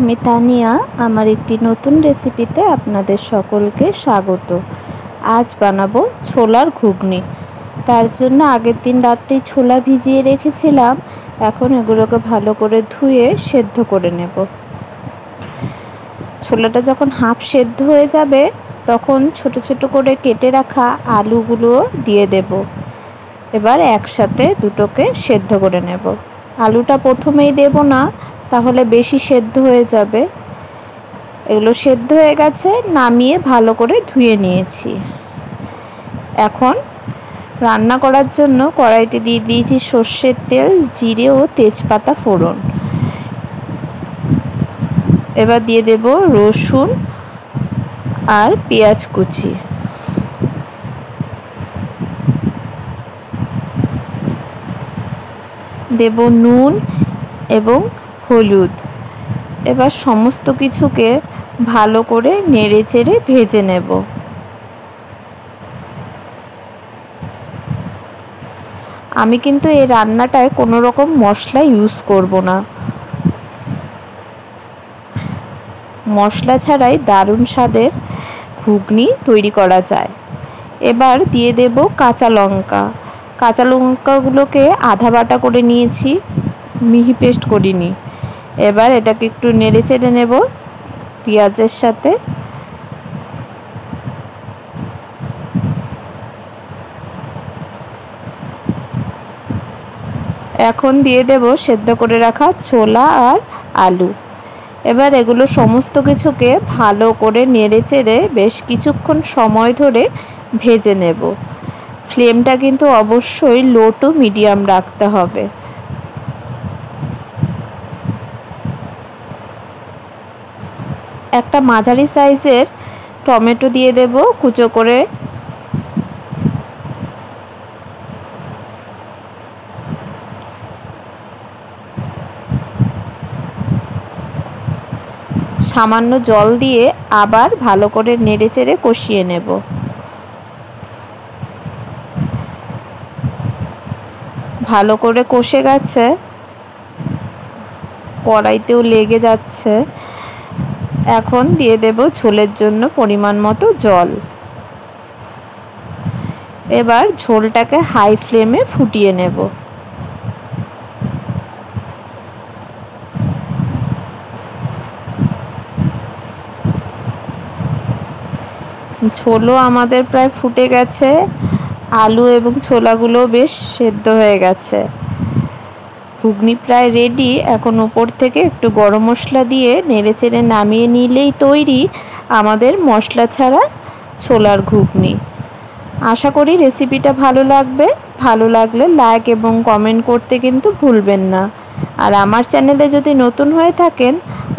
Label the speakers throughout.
Speaker 1: আমি তানিয়া আমার একটি নতুন রেসিপিতে আপনাদের সকলকে স্বাগত। আজ বানাবো ছোলার ঘুগনি। তার জন্য আগের দিন রাত্রেই ছোলা ভিজিয়ে রেখেছিলাম। এখন এগুলোকে ভালো করে ধুয়ে সেদ্ধ করে নেব। ছোলাটা যখন হাফ সেদ্ধ হয়ে যাবে তখন ছোট ছোট করে কেটে রাখা আলুগুলো দিয়ে দেব। এবার একসাথে দুটোকে সেদ্ধ করে নেব। আলুটা প্রথমেই দেব না, তাহলে বেশি সেদ্ধ হয়ে যাবে। এগুলো সেদ্ধ হয়ে গেছে, নামিয়ে ভালো করে ধুয়ে নিয়েছি। এখন রান্না করার জন্য কড়াইতে দিয়ে দিয়েছি সর্ষের তেল, জিরে ও তেজপাতা ফোড়ন। এবার দিয়ে দেব রসুন আর পেঁয়াজ কুচি। দেব নুন এবং হলুদ। এবার সমস্ত কিছুকে ভালো করে নেড়ে চেড়ে ভেজে নেব। আমি কিন্তু এই রান্নাটায় কোনো রকম মশলা ইউজ করব না। মশলা ছাড়াই দারুণ স্বাদের ঘুগনি তৈরি করা যায়। এবার দিয়ে দেব কাঁচা লঙ্কা। কাঁচা লঙ্কাগুলোকে আধা বাটা করে নিয়েছি, মিহি পেস্ট করিনি। এবার এটাকে একটু নেড়ে চেড়ে নেব পেঁয়াজের সাথে। এখন দিয়ে দেব সেদ্ধ করে রাখা ছোলা আর আলু। এবার এগুলো সমস্ত কিছুকে ভালো করে নেড়ে চেড়ে বেশ কিছুক্ষণ সময় ধরে ভেজে নেব। ফ্লেমটা কিন্তু অবশ্যই লো টু মিডিয়াম রাখতে হবে। একটা মাঝারি সাইজের টমেটো দিয়ে দেব কুচো করে। সামান্য জল দিয়ে আবার ভালো করে নেড়ে চেড়ে কষিয়ে নেব। ভালো করে কষে গেছে, কড়াইতেও লেগে যাচ্ছে। এখন দিয়ে দেব ঝোলের জন্য পরিমাণ মতো জল। এবার ঝোলটাকে হাই ফ্লেমে ফুটিয়ে নেব। ঝোলও আমাদের প্রায় ফুটে গেছে, আলু এবং ছোলাগুলো বেশ সেদ্ধ হয়ে গেছে। ঘুগনি প্রায় রেডি। এখন উপর থেকে একটু গরম মশলা দিয়ে নেড়েচেড়ে নামিয়ে নিলেই তৈরি আমাদের মশলা ছাড়া ছোলার ঘুগনি। আশা করি রেসিপিটা ভালো লাগবে। ভালো লাগলে লাইক এবং কমেন্ট করতে কিন্তু ভুলবেন না। আর আমার চ্যানেলে যদি নতুন হয়ে থাকেন,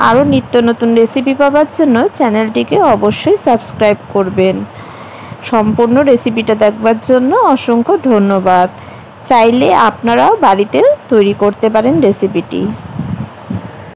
Speaker 1: আরও নিত্য নতুন রেসিপি পাওয়ার জন্য চ্যানেলটিকে অবশ্যই সাবস্ক্রাইব করবেন। সম্পূর্ণ রেসিপিটা দেখবার জন্য অসংখ্য ধন্যবাদ। চাইলে আপনারাও বাড়িতে তৈরি করতে পারেন রেসিপিটি।